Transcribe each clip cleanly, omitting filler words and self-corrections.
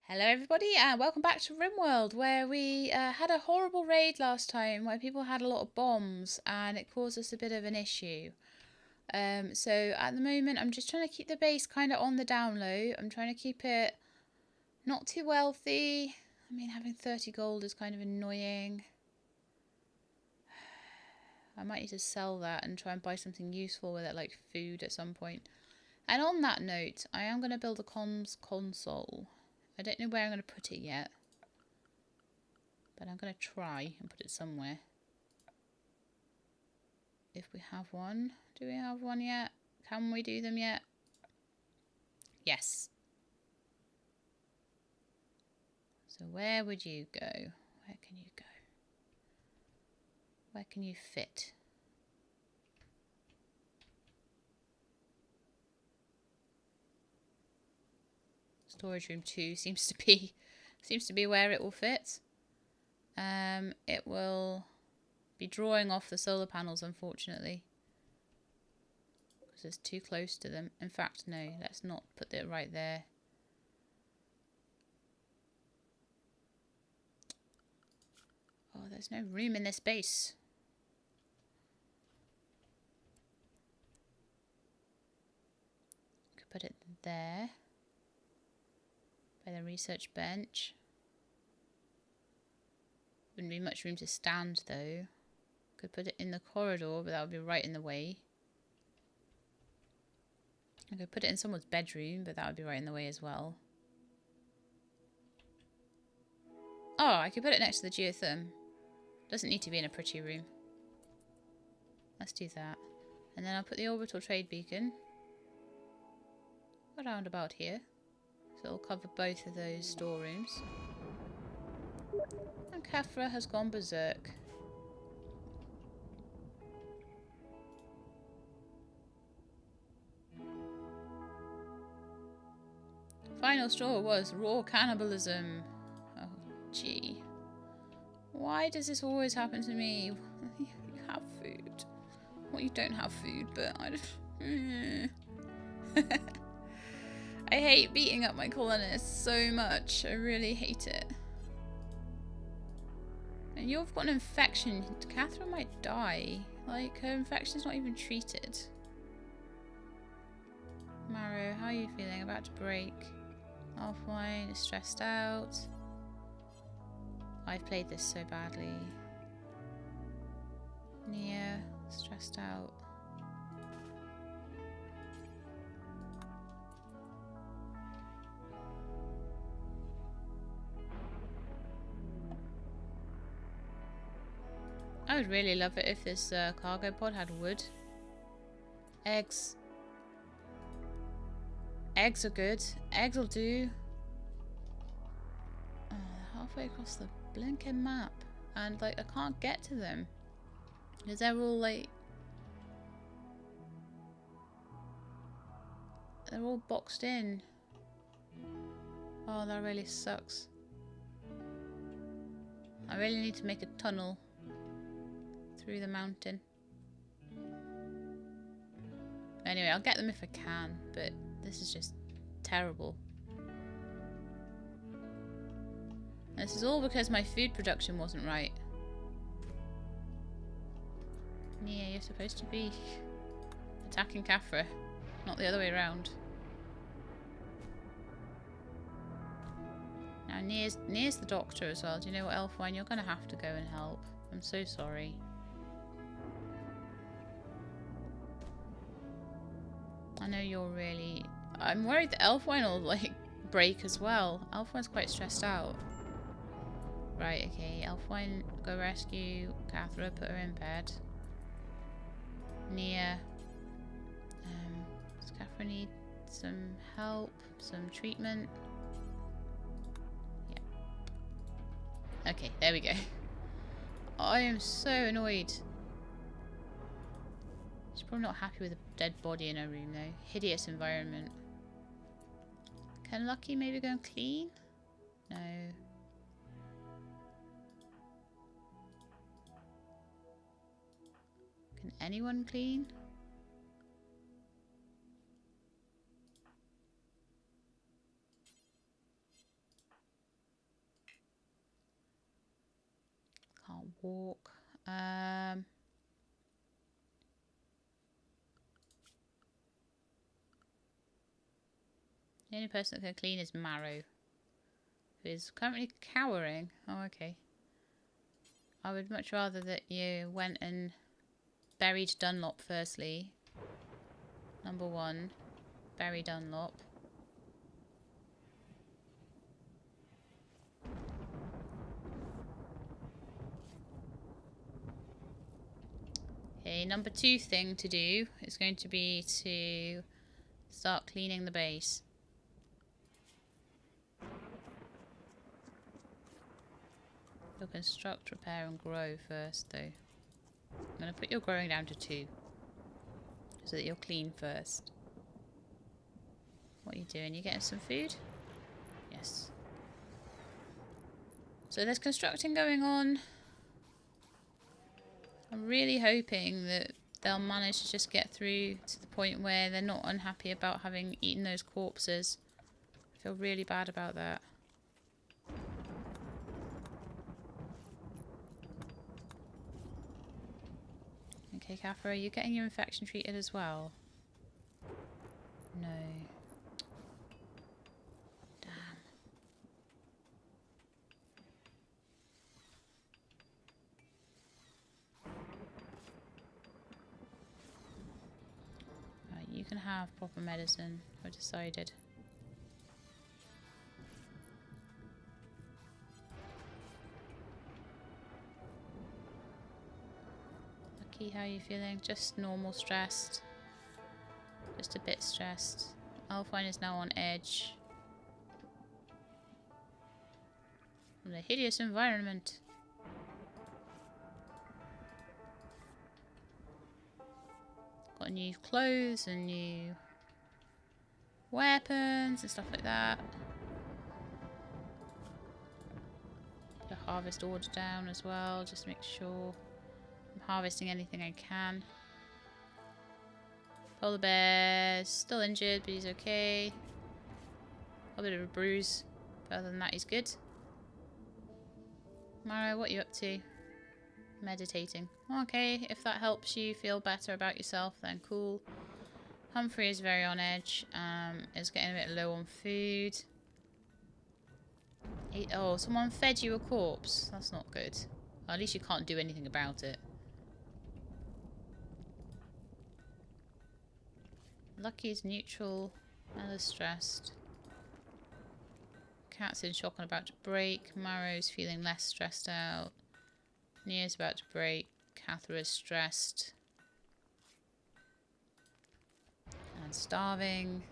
Hello everybody and welcome back to Rimworld, where we had a horrible raid last time where people had a lot of bombs and it caused us a bit of an issue. So at the moment I'm just trying to keep the base kind of on the down low. I'm trying to keep it not too wealthy. I mean, having 30 gold is kind of annoying. I might need to sell that and try and buy something useful with it, like food at some point. And on that note, I am going to build a comms console. I don't know where I'm going to put it yet, but I'm going to try and put it somewhere. If we have one. Do we have one yet? Can we do them yet? Yes. So where would you go? Where can you go? Where can you fit? Storage room 2 seems to be where it will fit. It will be drawing off the solar panels, unfortunately, because it's too close to them. In fact, no, let's not put it right there. Oh, there's no room in this base. Could put it there by the research bench. Wouldn't be much room to stand though. Could put it in the corridor, but that would be right in the way. I could put it in someone's bedroom, but that would be right in the way as well. Oh, I could put it next to the geotherm. Doesn't need to be in a pretty room. Let's do that. And then I'll put the orbital trade beacon around about here. So it'll cover both of those storerooms. And Kafra has gone berserk. Final straw was raw cannibalism. Oh, gee. Why does this always happen to me? You have food. Well, you don't have food, but I just... I hate beating up my colonists so much. I really hate it. And you've got an infection. Catherine might die. Like, her infection's not even treated. Maro, how are you feeling? About to break. Offline is stressed out. I've played this so badly. Nia, stressed out. I would really love it if this cargo pod had wood. Eggs. Eggs are good. Eggs will do. Oh, they're halfway across the blinking map. And, like, I can't get to them. Because they're all, like... They're all boxed in. Oh, that really sucks. I really need to make a tunnel through the mountain. Anyway, I'll get them if I can, but this is just terrible. This is all because my food production wasn't right. Nia, you're supposed to be attacking Kafra, not the other way around. Now Nia's the doctor as well. Do you know what, Elfwine? You're going to have to go and help. I'm so sorry. I know you're really... I'm worried that Elfwine will, like, break as well. Elfwine's quite stressed out. Right, okay. Elfwine, go rescue Cathra, put her in bed. Nia. Does Cathra need some help? Some treatment? Yeah. Okay, there we go. I am so annoyed. She's probably not happy with a dead body in her room though. Hideous environment. Can Lucky maybe go and clean? No. Can anyone clean? walk. The only person that can clean is Marrow, who is currently cowering. Oh, okay. I would much rather that you went and buried Dunlop firstly. Number 1. Bury Dunlop. Okay, number 2 thing to do is going to be to start cleaning the base. You'll construct, repair and grow first though. I'm going to put your growing down to 2 so that you're clean first. What are you doing? You getting some food? Yes. So there's constructing going on. I'm really hoping that they'll manage to just get through to the point where they're not unhappy about having eaten those corpses. I feel really bad about that. Okay, Kafra, are you getting your infection treated as well? No. Damn. Right, you can have proper medicine, I've decided. Lucky, how are you feeling? Just normal stressed. Just a bit stressed. Alphine is now on edge. From the hideous environment. Got new clothes and new weapons and stuff like that. Put a harvest order down as well, just to make sure I'm harvesting anything I can. Polar bear's still injured, but he's okay. A bit of a bruise, but other than that he's good. Mara, what are you up to? Meditating. Okay, if that helps you feel better about yourself, then cool. Humphrey is very on edge. Is getting a bit low on food. Oh, someone fed you a corpse. That's not good. Well, at least you can't do anything about it. Lucky's neutral. Ella's stressed. Cat's in shock and about to break. Marrow's feeling less stressed out. Nia's about to break. Cathra's stressed. And starving.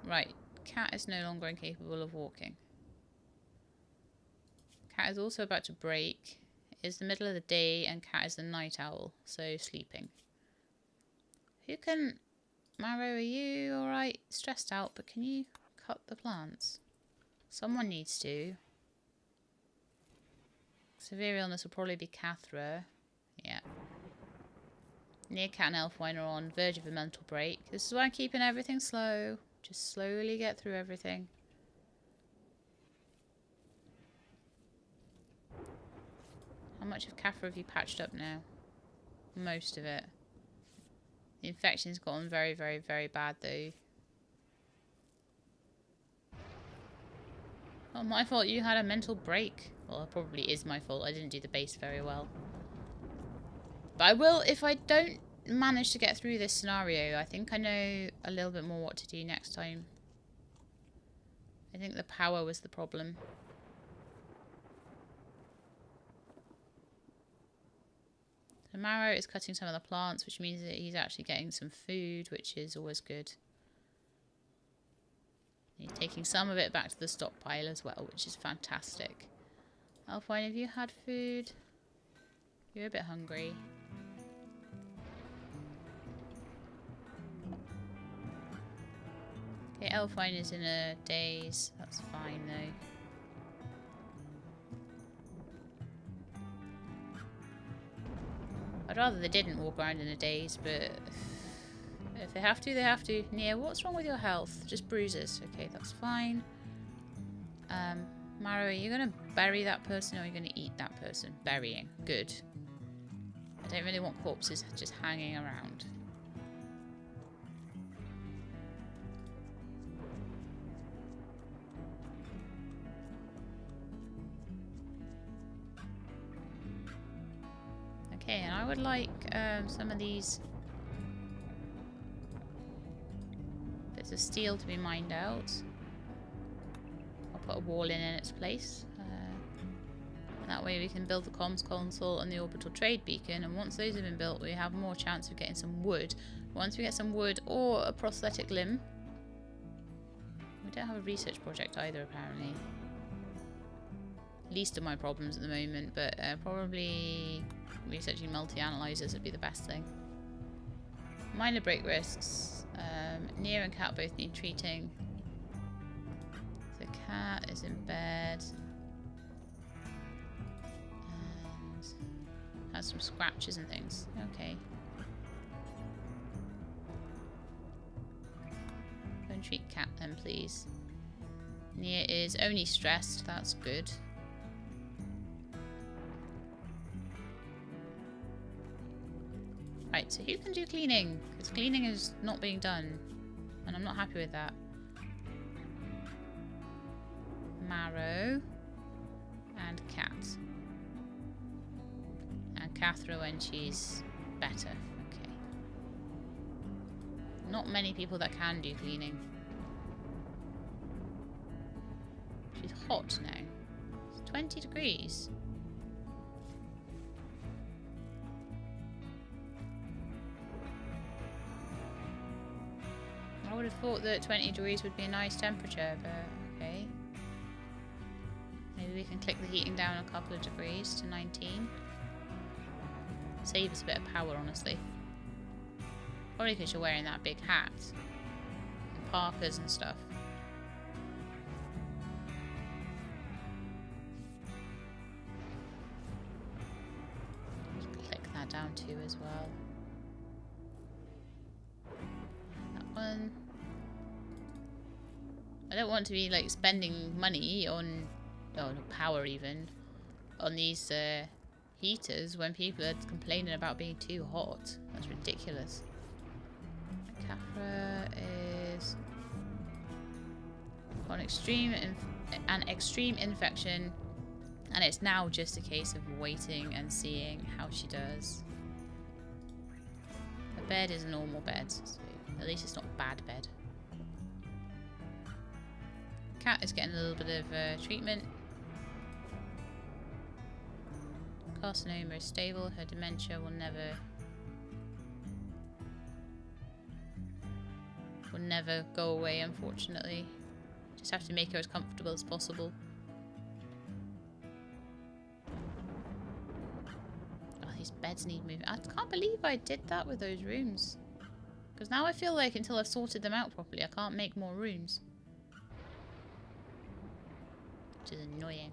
Right. Cat is no longer incapable of walking. Cat is also about to break. It is the middle of the day and Cat is the night owl, so sleeping. Who can... Marrow, are you alright? Stressed out, but can you cut the plants? Someone needs to. Severe illness will probably be Cathra. Yeah. Near Cat and Elfwine are on verge of a mental break. This is why I'm keeping everything slow. Just slowly get through everything. How much of Cathra have you patched up now? Most of it. The infection's gotten very, very, very bad though. Not my fault you had a mental break. Well, it probably is my fault. I didn't do the base very well. But I will, if I don't manage to get through this scenario, I think I know a little bit more what to do next time. I think the power was the problem. So Marrow is cutting some of the plants, which means that he's actually getting some food, which is always good. He's taking some of it back to the stockpile as well, which is fantastic. Alpine, have you had food? You're a bit hungry. Okay, Elfine is in a daze. That's fine though. I'd rather they didn't walk around in a daze, but if they have to, they have to. Nia, what's wrong with your health? Just bruises. Okay, that's fine. Maro, are you going to bury that person or are you going to eat that person? Burying. Good. I don't really want corpses just hanging around. Okay, and I would like some of these bits of steel to be mined out. I'll put a wall in its place. And that way we can build the comms console and the orbital trade beacon. And once those have been built, we have more chance of getting some wood. Once we get some wood or a prosthetic limb. We don't have a research project either, apparently. Least of my problems at the moment, but probably researching multi-analyzers would be the best thing. Minor break risks. Nia and Cat both need treating. The cat is in bed. And has some scratches and things. Okay. Go and treat Cat then, please. Nia is only stressed. That's good. Right, so who can do cleaning? Because cleaning is not being done. And I'm not happy with that. Marrow. And Cat. And Cathra when she's better. Okay. Not many people that can do cleaning. She's hot now. It's 20 degrees. I would have thought that 20 degrees would be a nice temperature, but okay. Maybe we can click the heating down a couple of degrees to 19. Save us a bit of power, honestly. Probably because you're wearing that big hat. And parkas and stuff. Just click that down too as well. That one. I don't want to be like spending money on, oh, no, power even, on these heaters when people are complaining about being too hot. That's ridiculous. Cathra is on an extreme infection, and it's now just a case of waiting and seeing how she does. The bed is a normal bed, so at least it's not a bad bed. Cat is getting a little bit of treatment. Carcinoma is stable. Her dementia will never go away, unfortunately. Just have to make her as comfortable as possible. Oh, these beds need moving. I can't believe I did that with those rooms. Because now I feel like until I've sorted them out properly, I can't make more rooms. Which is annoying.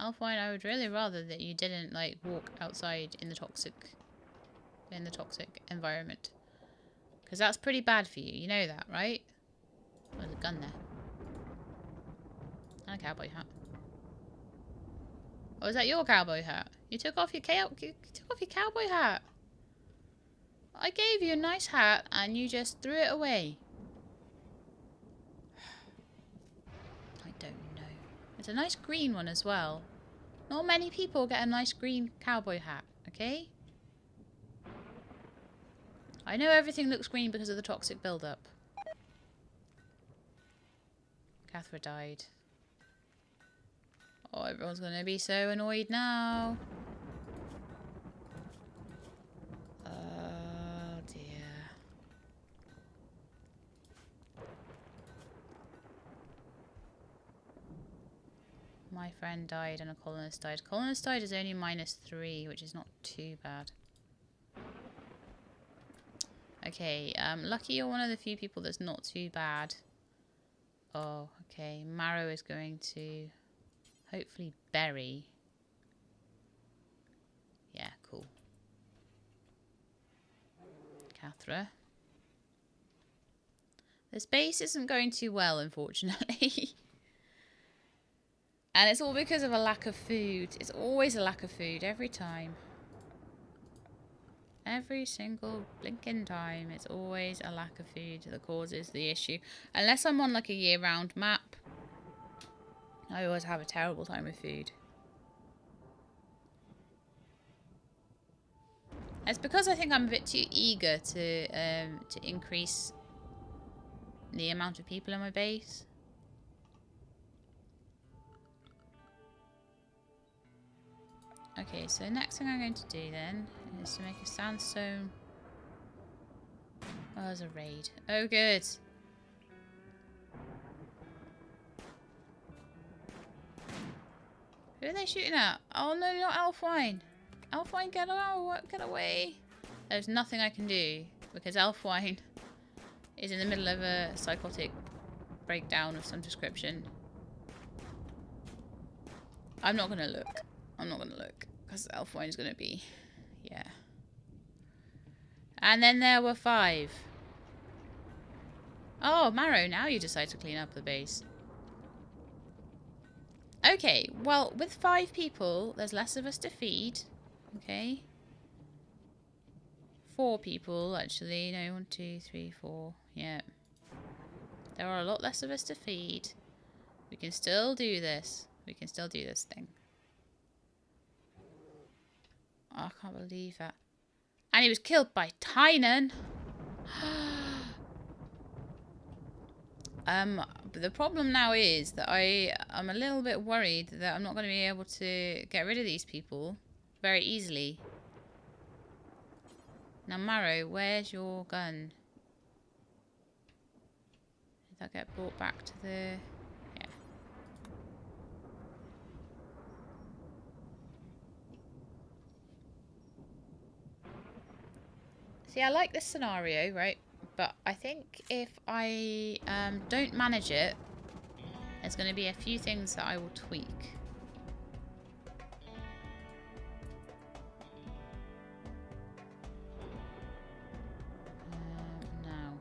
Alphine, I would really rather that you didn't like walk outside in the toxic environment. Because that's pretty bad for you. You know that, right? Oh, there's a gun there. And a cowboy hat. Oh, is that your cowboy hat? You took off your cowboy hat. I gave you a nice hat and you just threw it away. I don't know. It's a nice green one as well. Not many people get a nice green cowboy hat, okay? I know everything looks green because of the toxic buildup. Cathra died. Oh, everyone's gonna be so annoyed now. Oh dear. My friend died and a colonist died. Colonist died is only -3, which is not too bad. Okay, lucky you're one of the few people that's not too bad. Oh, okay. Marrow is going to hopefully bury. Yeah, cool. Cathra. This base isn't going too well, unfortunately. And it's all because of a lack of food. It's always a lack of food, every time. Every single blinking time, it's always a lack of food that causes the issue. Unless I'm on like a year-round map, I always have a terrible time with food. It's because I think I'm a bit too eager to increase the amount of people in my base. Okay, so next thing I'm going to do then is to make a sandstone. Oh, there's a raid. Oh, good. Who are they shooting at? Oh no, not Elfwine. Elfwine, get out! Get away! There's nothing I can do because Elfwine is in the middle of a psychotic breakdown of some description. I'm not gonna look. I'm not gonna look because Elfwine is gonna be, yeah. And then there were 5. Oh, Marrow! Now you decide to clean up the base. Okay, well, with 5 people, there's less of us to feed. Okay. 4 people, actually. No, 1, 2, 3, 4. Yeah. There are a lot less of us to feed. We can still do this. We can still do this thing. Oh, I can't believe that. And he was killed by Tynan. But the problem now is that I'm a little bit worried that I'm not going to be able to get rid of these people very easily. Now, Marrow, where's your gun? Did that get brought back to the... Yeah. See, I like this scenario, right? But I think if I don't manage it, there's going to be a few things that I will tweak. Now.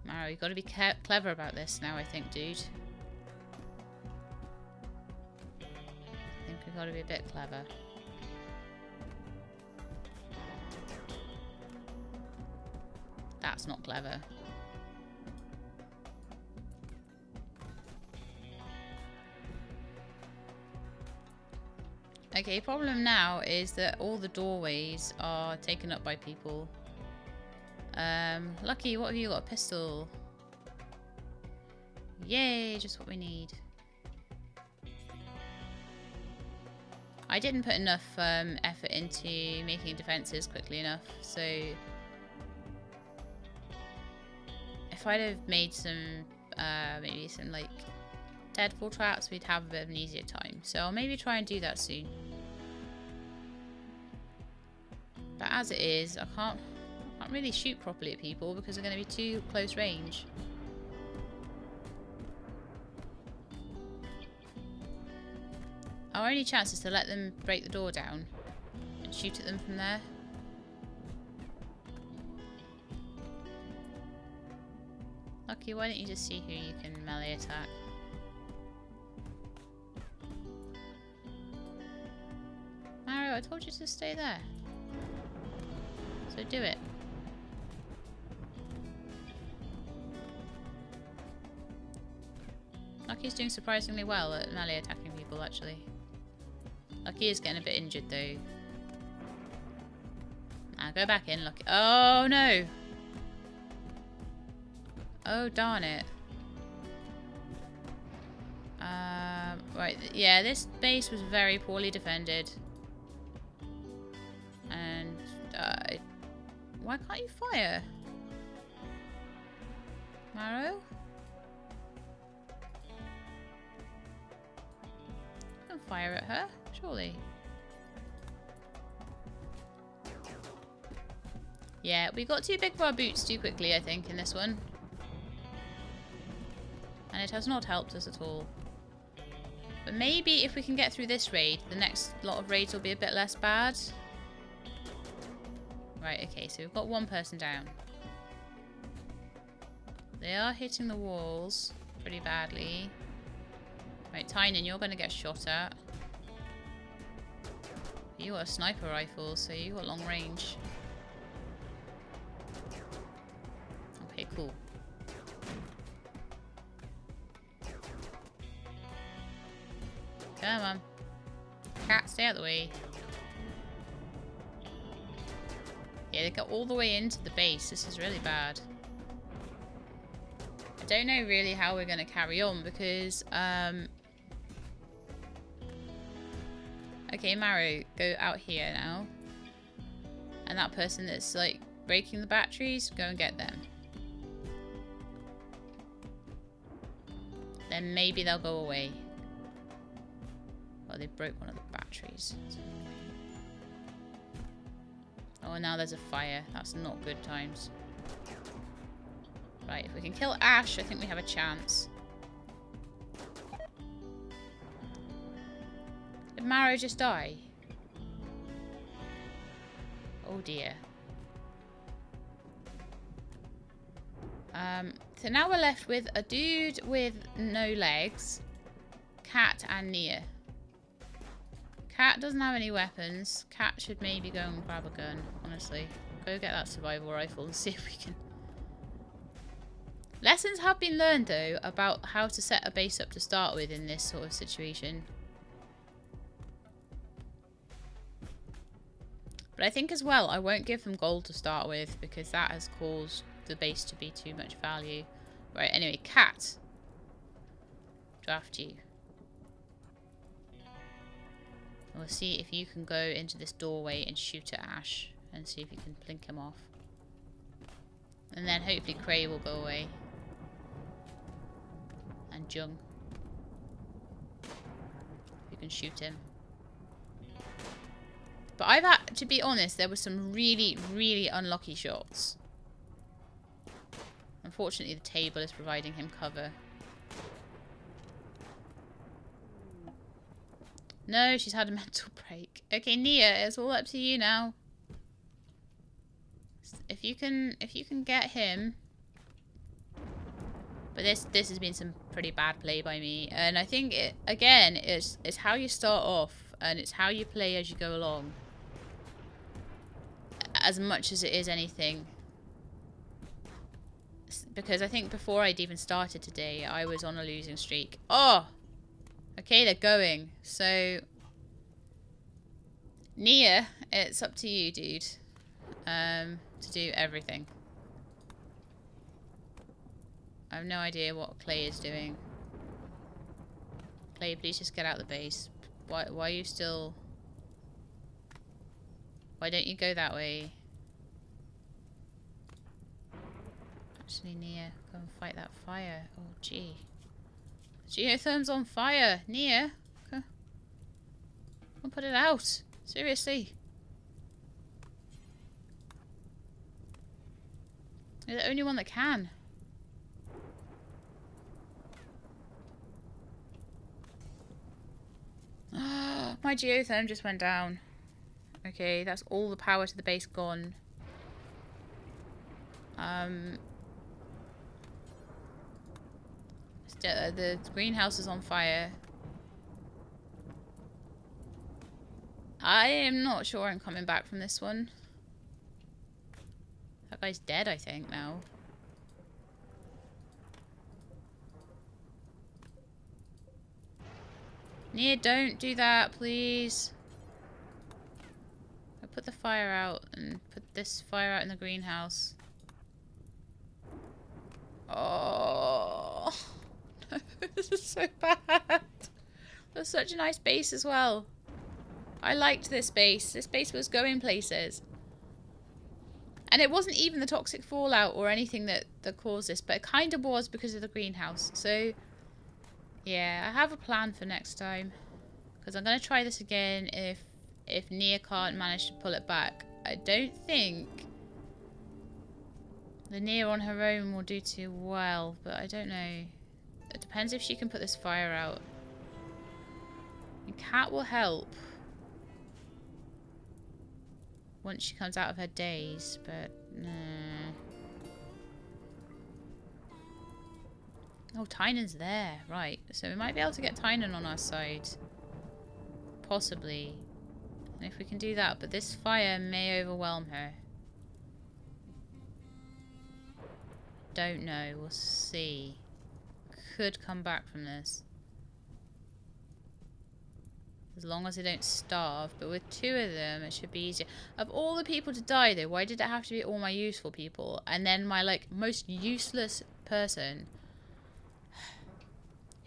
Marrow, you've got to be clever about this now, I think, dude. I think we've got to be a bit clever. That's not clever. Okay, problem now is that all the doorways are taken up by people. Lucky, what have you got? A pistol. Yay, just what we need. I didn't put enough effort into making defenses quickly enough, so... If I'd have made some, maybe some like deadfall traps, we'd have a bit of an easier time. So I'll maybe try and do that soon. But as it is, I can't really shoot properly at people because they're going to be too close range. Our only chance is to let them break the door down and shoot at them from there. Lucky, why don't you just see who you can melee attack? Mario, I told you to stay there. So do it. Lucky's doing surprisingly well at melee attacking people, actually. Lucky is getting a bit injured, though. Now go back in, Lucky. Oh, no! Oh, darn it. Right, yeah, this base was very poorly defended. And, why can't you fire? Marrow? You can fire at her, surely. Yeah, we got too big for our boots too quickly, I think, in this one. And it has not helped us at all. But maybe if we can get through this raid, the next lot of raids will be a bit less bad. Right, okay, so we've got one person down. They are hitting the walls pretty badly. Right, Tynan, you're going to get shot at. You got a sniper rifle, so you got long range. Okay, cool. Come on. Cat, stay out of the way. Yeah, they got all the way into the base. This is really bad. I don't know really how we're going to carry on because... Okay, Maru, go out here now. And that person that's like breaking the batteries, go and get them. Then maybe they'll go away. Oh, they broke one of the batteries. Oh, now there's a fire. That's not good times. Right, if we can kill Ash, I think we have a chance. Did Maro just die? Oh dear. So now we're left with a dude with no legs, Cat and Nia. Cat doesn't have any weapons. Cat should maybe go and grab a gun, honestly. Go get that survival rifle and see if we can... Lessons have been learned, though, about how to set a base up to start with in this sort of situation. But I think as well, I won't give them gold to start with because that has caused the base to be too much value. Right, anyway, Cat. Draft you. We'll see if you can go into this doorway and shoot at Ash and see if you can blink him off. And then hopefully Cray will go away. And Jung. You can shoot him. But I've had, to be honest, there were some really, really unlucky shots. Unfortunately, the table is providing him cover. No, she's had a mental break. Okay, Nia, it's all up to you now. If you can get him. But this has been some pretty bad play by me, and I think it again it's how you start off and it's how you play as you go along. As much as it is anything. Because I think before I'd even started today, I was on a losing streak. Oh! Okay, they're going. So, Nia, it's up to you, dude. To do everything. I have no idea what Clay is doing. Clay, please just get out of the base. Why are you still... Why don't you go that way? Actually, Nia, go and fight that fire. Oh, gee. Geotherm's on fire. Nia, come on, put it out. Seriously. You're the only one that can. My geotherm just went down. Okay, that's all the power to the base gone. The greenhouse is on fire. I am not sure I'm coming back from this one. That guy's dead, I think, now. Nia, don't do that, please. I'll put the fire out and put this fire out in the greenhouse. Oh, no, this is so bad. That's such a nice base as well. I liked this base. This base was going places. And it wasn't even the toxic fallout or anything that caused this, but it kind of was because of the greenhouse. So, yeah, I have a plan for next time. Because I'm going to try this again if Nia can't manage to pull it back. I don't think the Nia on her own will do too well, but I don't know. It depends if she can put this fire out. And Cat will help. once she comes out of her daze, but nah. Oh, Tynan's there. Right. So we might be able to get Tynan on our side. Possibly. And if we can do that, but this fire may overwhelm her. Don't know. We'll see. Could come back from this. As long as they don't starve. But with 2 of them, it should be easier. Of all the people to die, though, why did it have to be all my useful people? And then my, like, most useless person,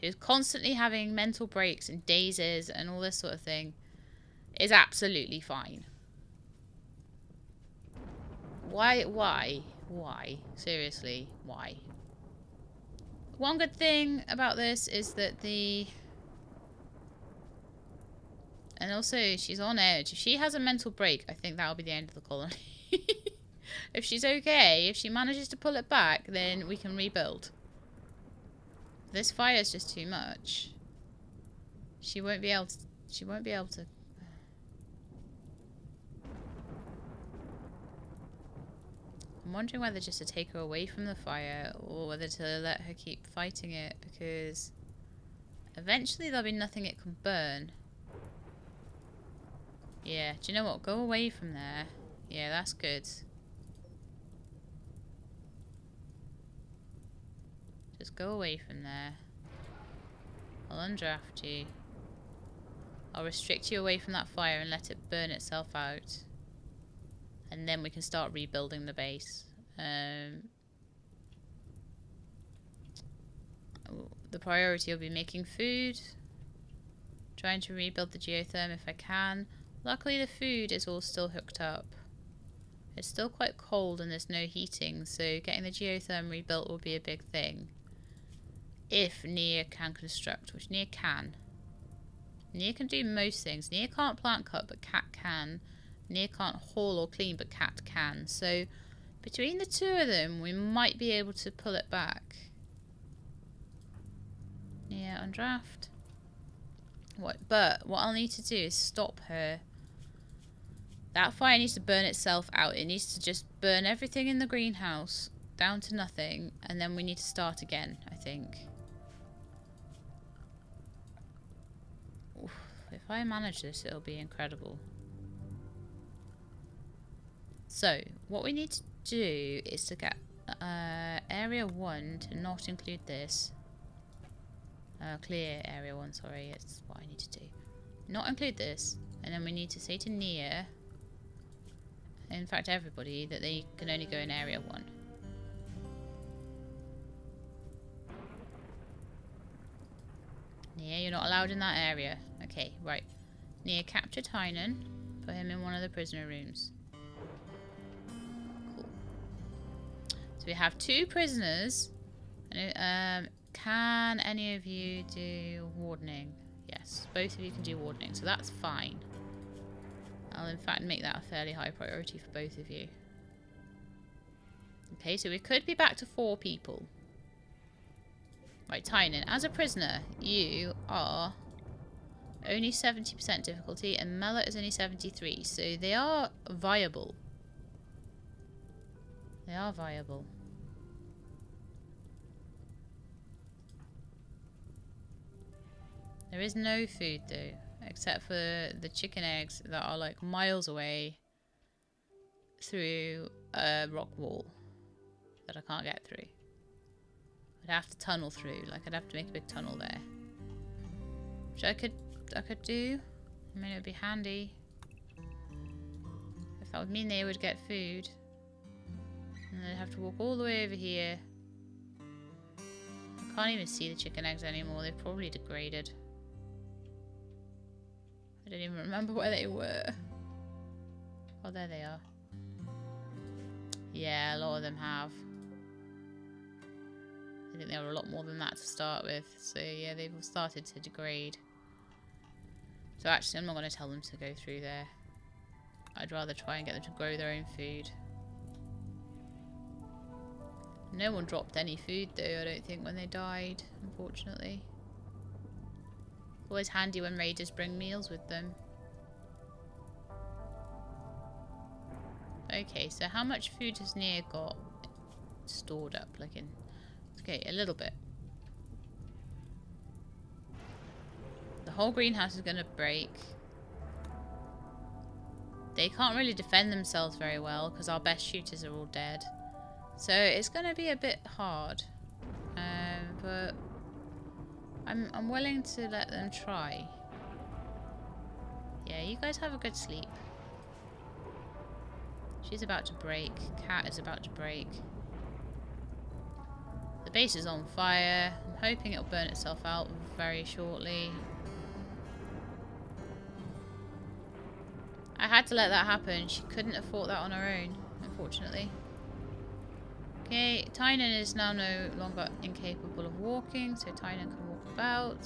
who's constantly having mental breaks and dazes and all this sort of thing, is absolutely fine. Why? Seriously, why? One good thing about this is that and also, she's on edge. If she has a mental break, I think that'll be the end of the colony. If she's okay, if she manages to pull it back, then we can rebuild. This fire is just too much. She won't be able to. I'm wondering whether just to take her away from the fire or whether to let her keep fighting it, because eventually there'll be nothing it can burn. Yeah, do you know what? Go away from there. Yeah, that's good. Just go away from there. I'll undraft you. I'll restrict you away from that fire and let it burn itself out. And then we can start rebuilding the base. The priority will be making food. Trying to rebuild the geotherm if I can. Luckily the food is all still hooked up. It's still quite cold and there's no heating, so getting the geotherm rebuilt will be a big thing. If Nia can construct, which Nia can. Nia can do most things. Nia can't plant cut, but Cat can. Nia can't haul or clean, but Cat can. So between the 2 of them, we might be able to pull it back. Nia undraft. But what I'll need to do is stop her. That fire needs to burn itself out. It needs to just burn everything in the greenhouse down to nothing, and then we need to start again, I think. Oof, if I manage this, it'll be incredible. So, what we need to do is to get area 1 to not include this. Clear area 1, sorry, it's what I need to do. Not include this, and then we need to say to Nia, in fact everybody, that they can only go in area 1. Nia, you're not allowed in that area. Okay, right. Nia, capture Tynan. Put him in one of the prisoner rooms. Cool. So we have 2 prisoners. Can any of you do wardening? Yes, both of you can do wardening, so that's fine. I'll in fact make that a fairly high priority for both of you. Okay, so we could be back to 4 people. Right, Tynan, as a prisoner, you are only 70% difficulty and Mela is only 73, so they are viable. They are viable. There is no food though, except for the chicken eggs that are like miles away through a rock wall that I can't get through. I'd have to tunnel through, like I'd have to make a big tunnel there. Which I could do. I mean, it would be handy. If that would mean they would get food. And they'd have to walk all the way over here. I can't even see the chicken eggs anymore, they've probably degraded. I don't even remember where they were. Oh, there they are. Yeah, a lot of them have. I think they were a lot more than that to start with. So yeah, they've all started to degrade. So actually, I'm not going to tell them to go through there. I'd rather try and get them to grow their own food. No one dropped any food though, I don't think, when they died, unfortunately. Always handy when raiders bring meals with them. Okay, so how much food has Nia got stored up? Like in... Okay, a little bit. The whole greenhouse is going to break. They can't really defend themselves very well because our best shooters are all dead. So it's going to be a bit hard. But I'm willing to let them try. Yeah, you guys have a good sleep. She's about to break. Cat is about to break. The base is on fire. I'm hoping it'll burn itself out very shortly. I had to let that happen. She couldn't have fought that on her own, unfortunately. Okay, Tynan is now no longer incapable of walking, so Tynan can walk about.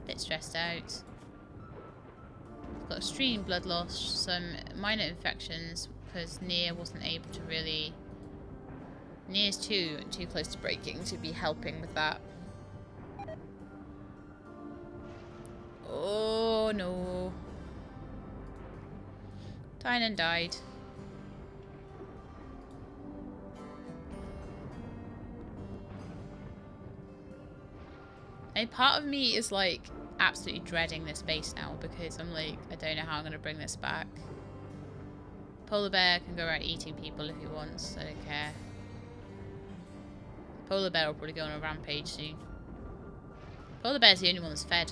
Bit stressed out. Got extreme blood loss, some minor infections because Nia wasn't able to really... Nia's too close to breaking to be helping with that. Oh no. Tynan died. And part of me is like absolutely dreading this base now because I'm like, I don't know how I'm going to bring this back. Polar bear can go around eating people if he wants. I don't care. Polar bear will probably go on a rampage soon. Polar bear's the only one that's fed.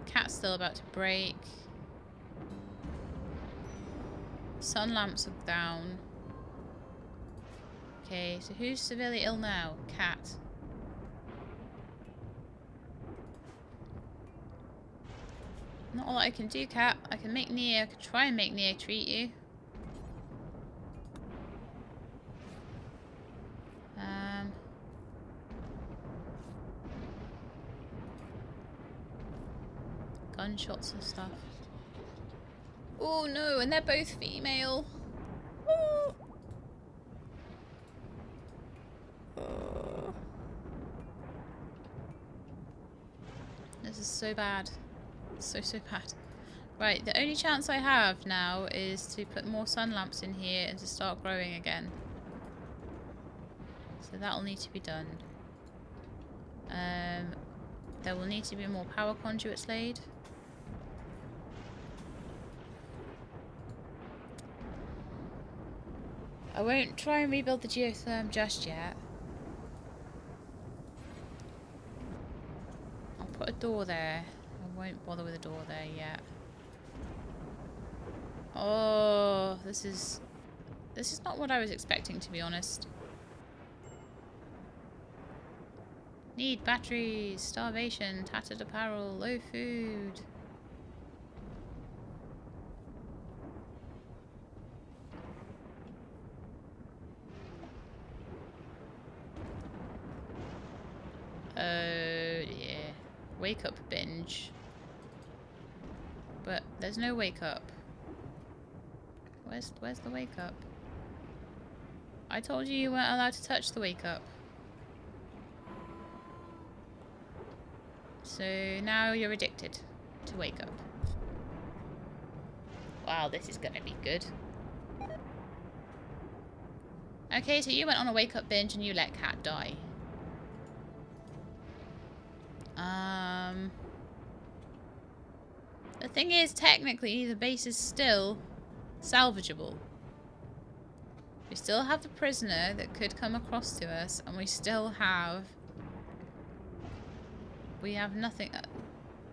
The cat's still about to break. Sun lamps are down. Okay, so who's severely ill now? Cat. Not a lot I can do, Cat. I can make Nia. I could try and make Nia treat you. Gunshots and stuff. Oh no, and they're both female. Oh. Oh. This is so bad. So bad. Right, the only chance I have now is to put more sun lamps in here and to start growing again. So that'll need to be done. There will need to be more power conduits laid. I won't try and rebuild the geotherm just yet. I'll put a door there. I won't bother with a door there yet. Oh, this is not what I was expecting, to be honest. Need batteries, starvation, tattered apparel, low food. Oh dear. Wake up binge. But there's no wake up. Where's the wake up? I told you you weren't allowed to touch the wake up. So now you're addicted to wake up. Wow, this is gonna be good. Okay, so you went on a wake up binge and you let Cat die. The thing is, technically, the base is still salvageable. We still have the prisoner that could come across to us, and we still have... We have nothing...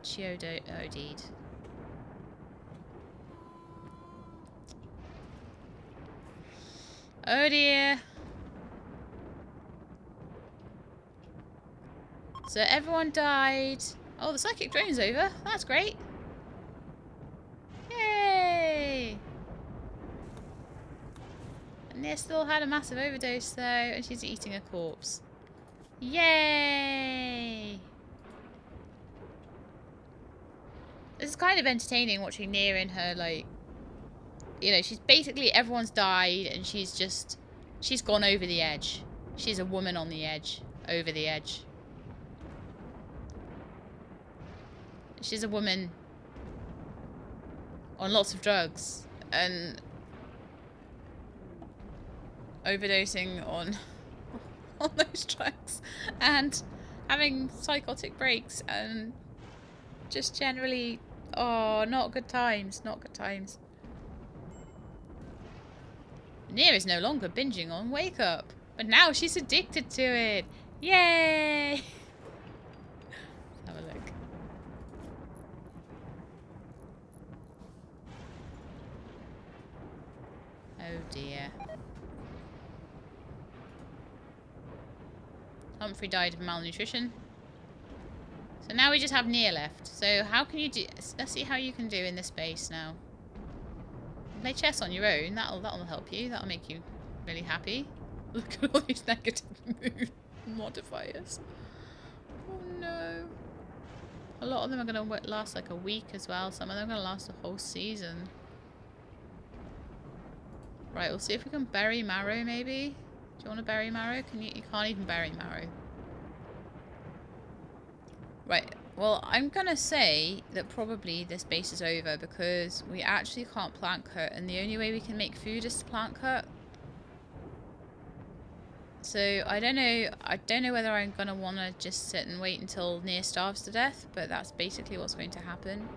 She OD'd. Oh dear. So everyone died. Oh, the psychic drain's over. That's great. Yay! And Nia still had a massive overdose though, and she's eating a corpse. Yay! This is kind of entertaining watching Nia in her, like, you know, she's basically, everyone's died and she's gone over the edge. She's a woman on the edge. Over the edge. She's a woman on lots of drugs and overdosing on on those drugs and having psychotic breaks and just generally, oh, not good times, not good times. Nia is no longer binging on Wake Up, but now she's addicted to it. Yay! Let's have a look. Oh dear. Humphrey died of malnutrition. So now we just have Nia left. So how can you do... Let's see how you can do in this space now. Play chess on your own. That'll help you. That'll make you really happy. Look at all these negative mood modifiers. Oh no. A lot of them are going to last like a week as well. Some of them are going to last a whole season. Right, we'll see if we can bury Marrow maybe. Do you want to bury Marrow? You can't even bury Marrow. Right, well, I'm going to say that probably this base is over because we actually can't plant cut, and the only way we can make food is to plant cut. So I don't know whether I'm going to want to just sit and wait until Nia starves to death, but that's basically what's going to happen.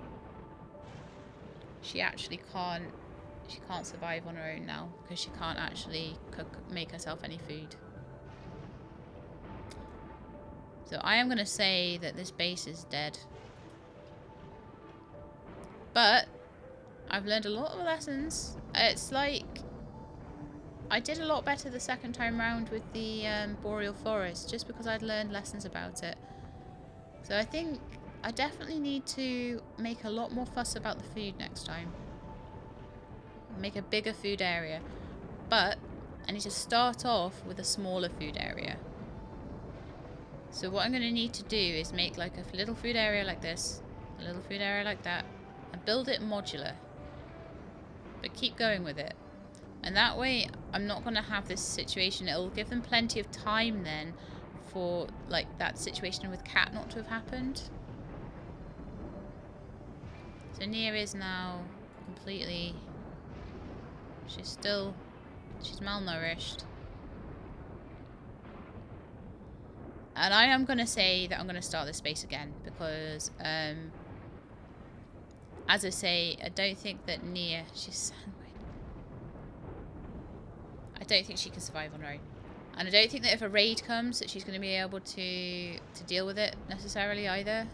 She actually can't survive on her own now because she can't actually make herself any food. So I am going to say that this base is dead. But I've learned a lot of lessons. It's like I did a lot better the second time round with the Boreal Forest just because I'd learned lessons about it. So I think I definitely need to make a lot more fuss about the food next time. Make a bigger food area. But I need to start off with a smaller food area. So what I'm going to need to do is make like a little food area like this, a little food area like that, and build it modular. But keep going with it. And that way I'm not going to have this situation. It'll give them plenty of time then for like that situation with Cat not to have happened. So Nia is now completely... she's malnourished. And I am going to say that I'm going to start this space again because, as I say, I don't think that Nia, I don't think she can survive on her own. And I don't think that if a raid comes that she's going to be able to deal with it necessarily either.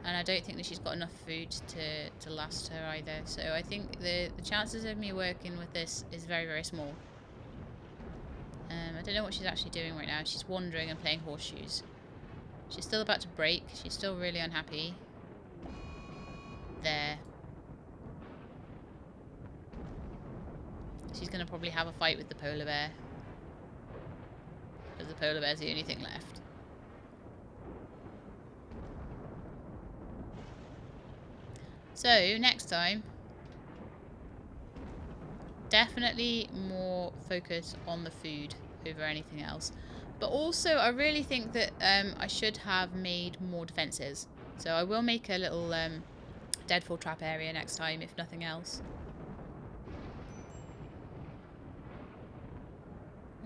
And I don't think that she's got enough food to last her either. So I think the chances of me working with this is very, very small. I don't know what she's actually doing right now. She's wandering and playing horseshoes. She's still about to break. She's still really unhappy. There. She's going to probably have a fight with the polar bear. Because the polar bear's the only thing left. So, next time, definitely more focus on the food over anything else. But also, I really think that I should have made more defences. So I will make a little deadfall trap area next time, if nothing else.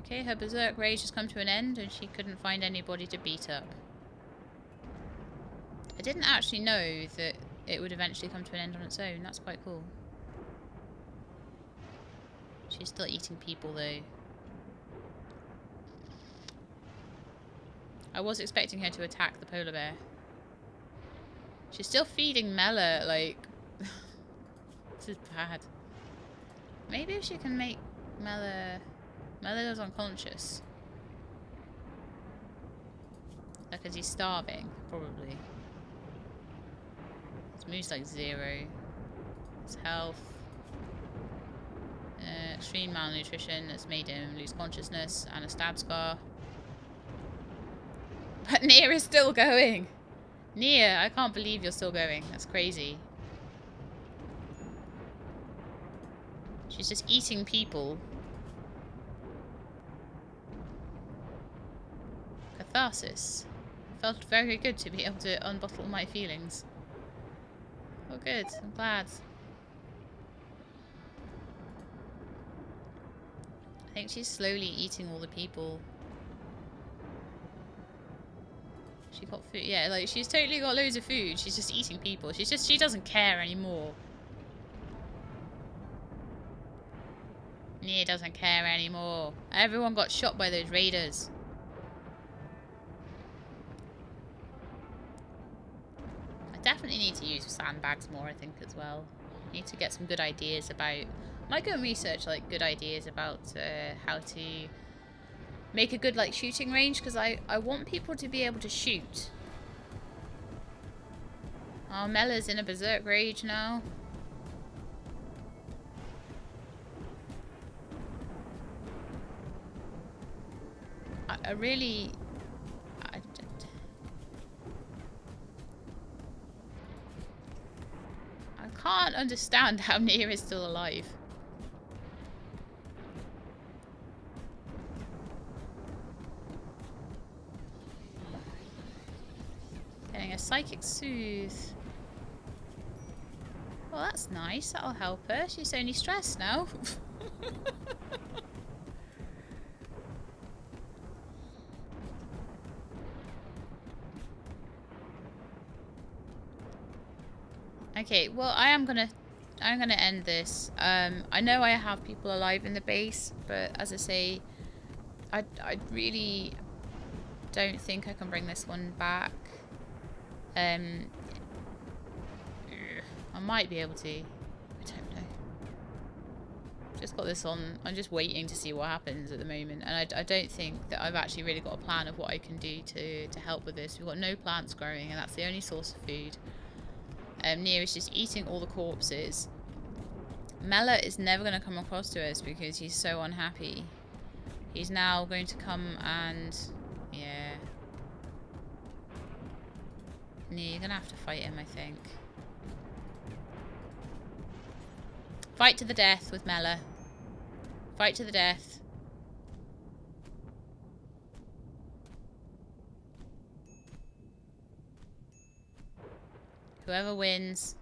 Okay, her berserk rage has come to an end and she couldn't find anybody to beat up. I didn't actually know that it would eventually come to an end on its own. That's quite cool. She's still eating people though. I was expecting her to attack the polar bear. She's still feeding Mela, like... this is bad. Maybe if she can make Mela... Mela goes unconscious. Because he's starving, probably. His move's like 0. His health. Extreme malnutrition has made him lose consciousness and a stab scar. But Nia is still going. Nia, I can't believe you're still going. That's crazy. She's just eating people. Catharsis. Felt very good to be able to unbottle my feelings. Oh good, I'm glad. think she's slowly eating all the people. She got food. Yeah, like she's totally got loads of food. She's just eating people. She doesn't care anymore. Nia doesn't care anymore. Everyone got shot by those raiders. I definitely need to use sandbags more, I think, as well. Need to get some good ideas about... Might go and research, like, good ideas about how to make a good, like, shooting range, because I want people to be able to shoot. Oh, Mella's in a berserk rage now. I really... I can't understand how Nia is still alive. Getting a psychic soothe. Well, that's nice. That'll help her. She's only stressed now. Okay, well, I'm gonna end this. I know I have people alive in the base, but as I say, I really don't think I can bring this one back. I might be able to. I don't know. Just got this on. I'm just waiting to see what happens at the moment, and I don't think that I've actually really got a plan of what I can do to help with this. We've got no plants growing, and that's the only source of food. Nia is just eating all the corpses. Mela is never going to come across to us because he's so unhappy. He's now going to come and... yeah. Nia, you're going to have to fight him, I think. Fight to the death with Mela. Fight to the death. Whoever wins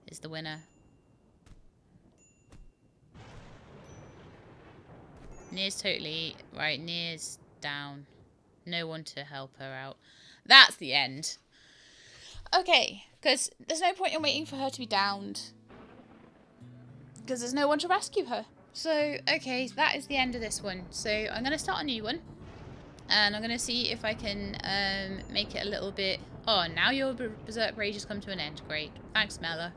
is the winner. Nia's totally... right, Nia's down. No one to help her out. That's the end. Okay, because there's no point in waiting for her to be downed. Because there's no one to rescue her. So, okay, that is the end of this one. So, I'm going to start a new one. And I'm going to see if I can make it a little bit... Oh, now your berserk rage has come to an end. Great. Thanks, Mela.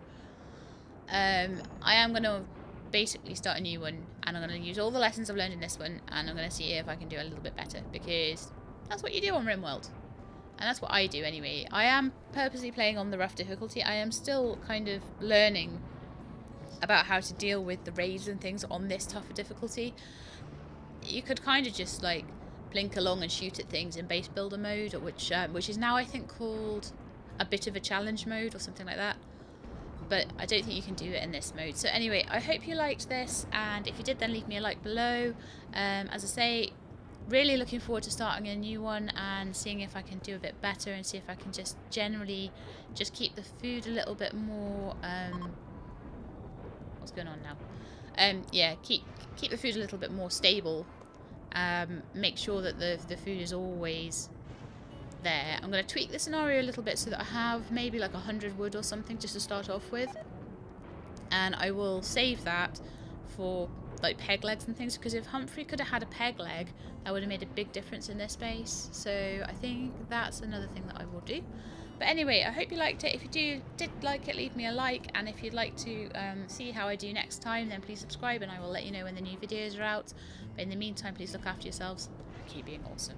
I am going to basically start a new one. And I'm going to use all the lessons I've learned in this one. And I'm going to see if I can do a little bit better. Because that's what you do on Rimworld. And that's what I do anyway. I am purposely playing on the rough difficulty. I am still kind of learning about how to deal with the raids and things on this tougher difficulty. You could kind of just like... blink along and shoot at things in base builder mode, which is now I think called a bit of a challenge mode or something like that. But I don't think you can do it in this mode. So anyway, I hope you liked this, and if you did, then leave me a like below. As I say, really looking forward to starting a new one and seeing if I can do a bit better and see if I can just generally just keep the food a little bit more. What's going on now? Yeah, keep the food a little bit more stable. Make sure that the food is always there. I'm going to tweak the scenario a little bit so that I have maybe like 100 wood or something just to start off with, and I will save that for like peg legs and things, because if Humphrey could have had a peg leg, that would have made a big difference in this base. So I think that's another thing that I will do. But anyway, I hope you liked it. If you did like it, leave me a like, and if you'd like to see how I do next time, then please subscribe and I will let you know when the new videos are out. But in the meantime, please look after yourselves and keep being awesome.